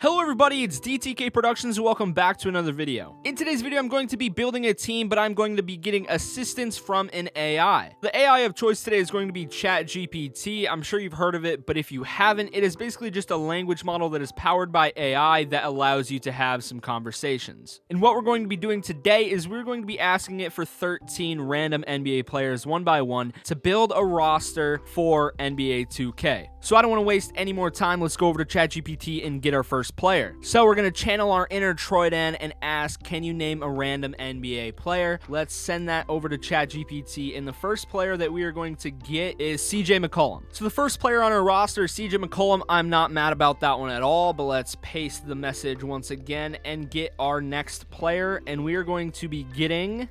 Hello everybody, it's DTK Productions and welcome back to another video. In today's video, I'm going to be building a team, but I'm going to be getting assistance from an AI. The AI of choice today is going to be ChatGPT. I'm sure you've heard of it, but if you haven't, it is basically just a language model that is powered by AI that allows you to have some conversations. And what we're going to be doing today is we're going to be asking it for 13 random NBA players one by one to build a roster for NBA 2K. So I don't want to waste any more time. Let's go over to ChatGPT and get our first player. So we're going to channel our inner Troydan and ask, can you name a random NBA player? Let's send that over to ChatGPT, and the first player that we are going to get is CJ McCollum. So the first player on our roster is CJ McCollum. I'm not mad about that one at all, but let's paste the message once again and get our next player, and we are going to be getting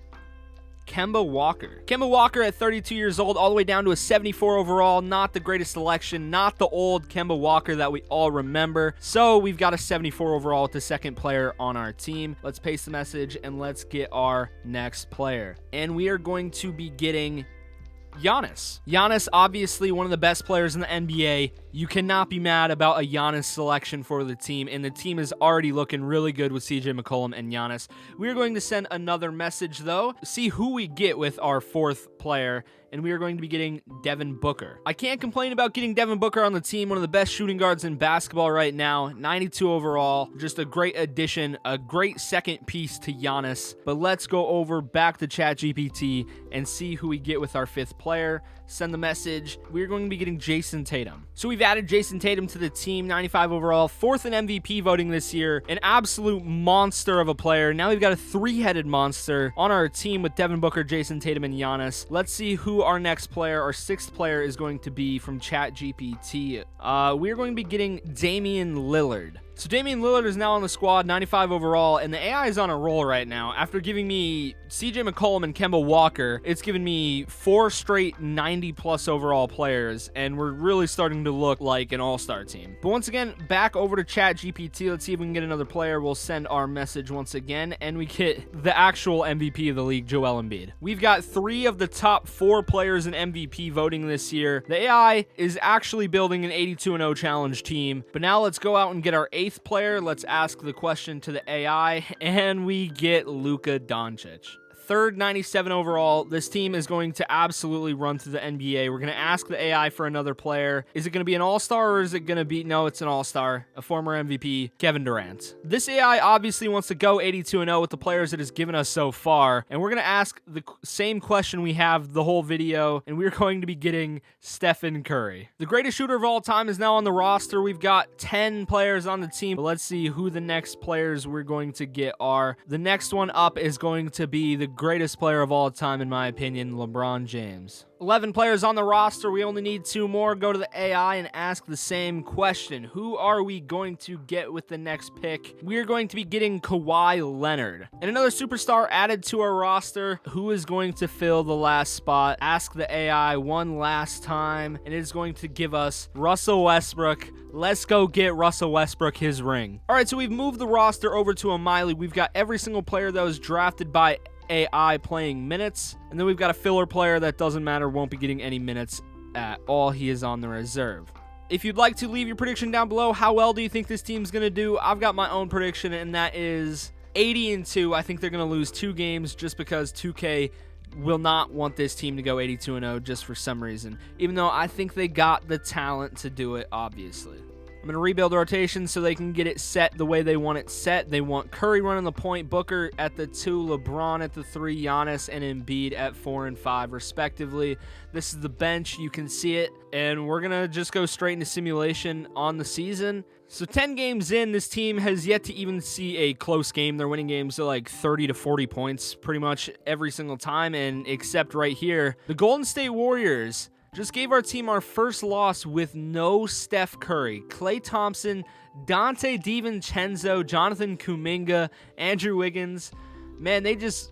Kemba Walker. Kemba Walker at 32 years old, all the way down to a 74 overall. Not the greatest selection, not the old Kemba Walker that we all remember. So we've got a 74 overall with the second player on our team. Let's paste the message and let's get our next player. And we are going to be getting Giannis. Giannis, obviously one of the best players in the NBA. You cannot be mad about a Giannis selection for the team, and the team is already looking really good with CJ McCollum and Giannis. We're going to send another message, though, see who we get with our fourth player, and we are going to be getting Devin Booker. I can't complain about getting Devin Booker on the team, one of the best shooting guards in basketball right now, 92 overall, just a great addition, a great second piece to Giannis. But let's go over back to ChatGPT and see who we get with our fifth player. Send the message. We're going to be getting Jason Tatum. So we've added Jason Tatum to the team, 95 overall, fourth in MVP voting this year, an absolute monster of a player. Now we've got a three-headed monster on our team with Devin Booker, Jason Tatum, and Giannis. Let's see who our next player, our sixth player, is going to be from ChatGPT. We're going to be getting Damian Lillard. So Damian Lillard is now on the squad, 95 overall, and the AI is on a roll right now. After giving me CJ McCollum and Kemba Walker, it's given me 4 straight 90-plus overall players, and we're really starting to look like an all-star team. But once again, back over to ChatGPT. Let's see if we can get another player. We'll send our message once again, and we get the actual MVP of the league, Joel Embiid. We've got 3 of the top 4 players in MVP voting this year. The AI is actually building an 82-0 challenge team, but now let's go out and get our 8th player. Let's ask the question to the AI, and we get Luka Doncic. Third, 97 overall. This team is going to absolutely run through the NBA. We're going to ask the AI for another player. Is it going to be an all-star, or is it going to be, no, it's an all-star, a former MVP, Kevin Durant. This AI obviously wants to go 82-0 with the players it has given us so far, and we're going to ask the same question we have the whole video, and we're going to be getting Stephen Curry. The greatest shooter of all time is now on the roster. We've got 10 players on the team, but let's see who the next players we're going to get are. The next one up is going to be the greatest player of all time, in my opinion, LeBron James. 11 players on the roster. We only need 2 more. Go to the AI and ask the same question. Who are we going to get with the next pick? We're going to be getting Kawhi Leonard. And another superstar added to our roster. Who is going to fill the last spot? Ask the AI one last time, and it is going to give us Russell Westbrook. Let's go get Russell Westbrook his ring. All right, so we've moved the roster over to a Miley. We've got every single player that was drafted by AI playing minutes, and then we've got a filler player that doesn't matter, won't be getting any minutes at all. He is on the reserve. If you'd like to leave your prediction down below, how well do you think this team's going to do? I've got my own prediction, and that is 80-2. I think they're going to lose 2 games just because 2K will not want this team to go 82-0 just for some reason, even though I think they got the talent to do it, obviously. I'm going to rebuild the rotation so they can get it set the way they want it set. They want Curry running the point, Booker at the 2, LeBron at the 3, Giannis and Embiid at 4 and 5, respectively. This is the bench. You can see it. And we're going to just go straight into simulation on the season. So 10 games in, this team has yet to even see a close game. They're winning games to like 30 to 40 points pretty much every single time. And except right here, the Golden State Warriors just gave our team our first loss with no Steph Curry, Klay Thompson, Dante DiVincenzo, Jonathan Kuminga, Andrew Wiggins. Man, they just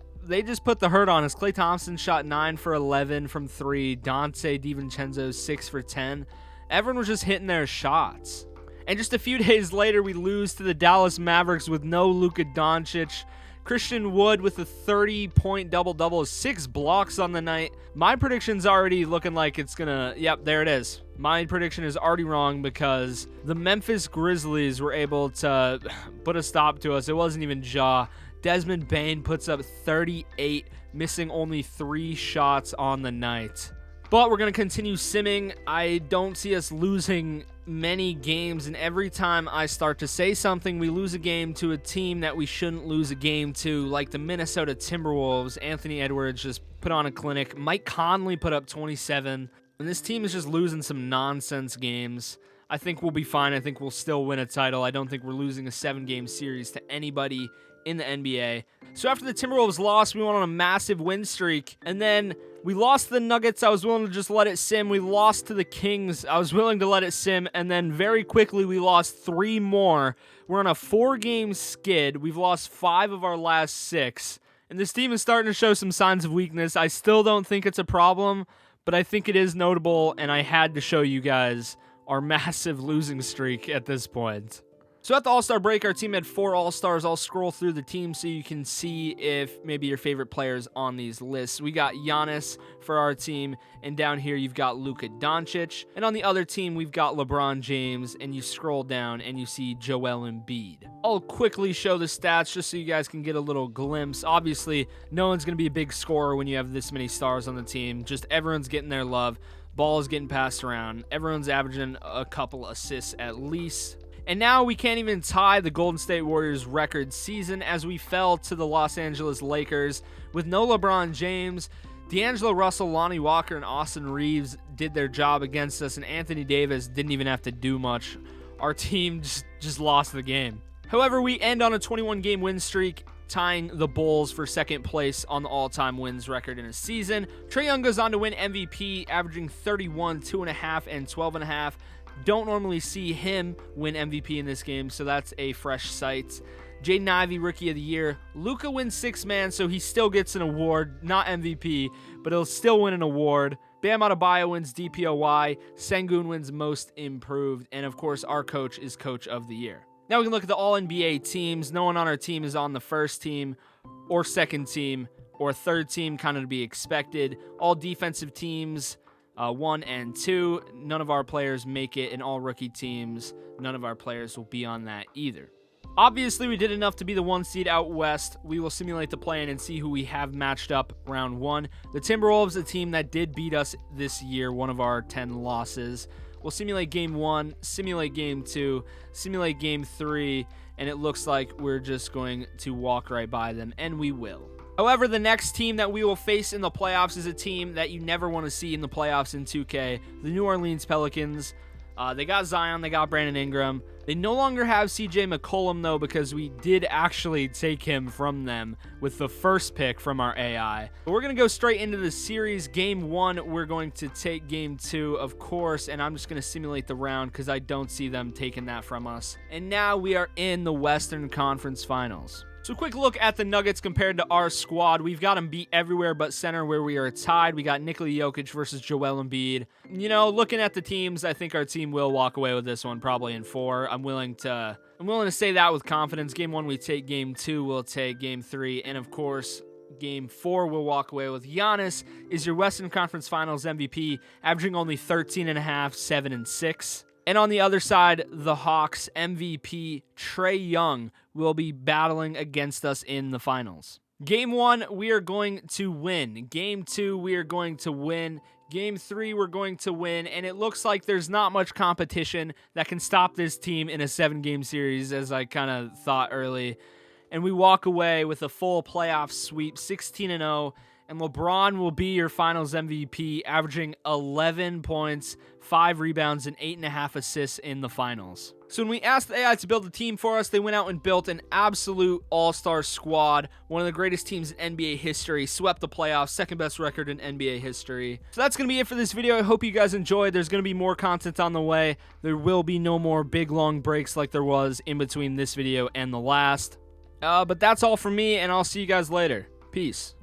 put the hurt on us. Klay Thompson shot 9 for 11 from 3. Dante DiVincenzo 6 for 10. Everyone was just hitting their shots. And just a few days later, we lose to the Dallas Mavericks with no Luka Doncic. Christian Wood with a 30-point double-double, 6 blocks on the night. My prediction's already looking like it's gonna, yep, there it is. My prediction is already wrong because the Memphis Grizzlies were able to put a stop to us. It wasn't even Ja. Desmond Bane puts up 38, missing only 3 shots on the night. But we're going to continue simming. I don't see us losing many games, and every time I start to say something, we lose a game to a team that we shouldn't lose a game to, like the Minnesota Timberwolves. Anthony Edwards just put on a clinic. Mike Conley put up 27. And this team is just losing some nonsense games. I think we'll be fine. I think we'll still win a title. I don't think we're losing a 7-game series to anybody in the NBA. So after the Timberwolves lost, we went on a massive win streak. And then we lost to the Nuggets. I was willing to just let it sim. We lost to the Kings. I was willing to let it sim. And then very quickly, we lost 3 more. We're on a 4-game skid. We've lost 5 of our last 6. And this team is starting to show some signs of weakness. I still don't think it's a problem, but I think it is notable, and I had to show you guys our massive losing streak at this point. So at the All-Star break, our team had 4 All-Stars. I'll scroll through the team so you can see if maybe your favorite players on these lists. We got Giannis for our team, and down here you've got Luka Doncic. And on the other team, we've got LeBron James, and you scroll down and you see Joel Embiid. I'll quickly show the stats just so you guys can get a little glimpse. Obviously, no one's going to be a big scorer when you have this many stars on the team. Just everyone's getting their love. Ball is getting passed around. Everyone's averaging a couple assists at least. And now we can't even tie the Golden State Warriors record season as we fell to the Los Angeles Lakers with no LeBron James. D'Angelo Russell, Lonnie Walker, and Austin Reeves did their job against us, and Anthony Davis didn't even have to do much. Our team just lost the game. However, we end on a 21-game win streak, tying the Bulls for second place on the all-time wins record in a season. Trae Young goes on to win MVP, averaging 31, 2.5, and 12.5. Don't normally see him win MVP in this game, so that's a fresh sight. Jaden Ivey, Rookie of the Year. Luka wins 6th man, so he still gets an award. Not MVP, but he'll still win an award. Bam Adebayo wins DPOY. Sengun wins Most Improved. And, of course, our coach is Coach of the Year. Now we can look at the All-NBA teams. No one on our team is on the first team or second team or third team, kind of to be expected. All defensive teams, 1 and 2. None of our players make it, and all rookie teams, none of our players will be on that either. Obviously, we did enough to be the 1 seed out west. We will simulate the play-in and see who we have matched up round 1. The Timberwolves, a team that did beat us this year, one of our 10 losses. We'll simulate game 1, simulate game 2, simulate game 3, and it looks like we're just going to walk right by them, and we will. However, the next team that we will face in the playoffs is a team that you never want to see in the playoffs in 2K, the New Orleans Pelicans. They got Zion, they got Brandon Ingram. They no longer have CJ McCollum, though, because we did actually take him from them with the first pick from our AI. But we're going to go straight into the series. Game 1, we're going to take game 2, of course, and I'm just going to simulate the round because I don't see them taking that from us. And now we are in the Western Conference Finals. So quick look at the Nuggets compared to our squad. We've got them beat everywhere but center where we are tied. We got Nikola Jokic versus Joel Embiid. You know, looking at the teams, I think our team will walk away with this one probably in 4. I'm willing to say that with confidence. Game 1, we take game 2, we'll take game 3, and of course, game 4 we'll walk away with. Giannis is your Western Conference Finals MVP, averaging only 13.5, 7, and 6. And on the other side, the Hawks MVP Trae Young will be battling against us in the finals. Game 1, we are going to win. Game 2, we are going to win. Game 3, we're going to win. And it looks like there's not much competition that can stop this team in a 7-game series, as I kind of thought early. And we walk away with a full playoff sweep, 16-0. And LeBron will be your finals MVP, averaging 11 points, 5 rebounds, and 8.5 assists in the finals. So when we asked the AI to build a team for us, they went out and built an absolute all-star squad. One of the greatest teams in NBA history, swept the playoffs, second best record in NBA history. So that's going to be it for this video. I hope you guys enjoyed. There's going to be more content on the way. There will be no more big, long breaks like there was in between this video and the last. But that's all from me, and I'll see you guys later. Peace.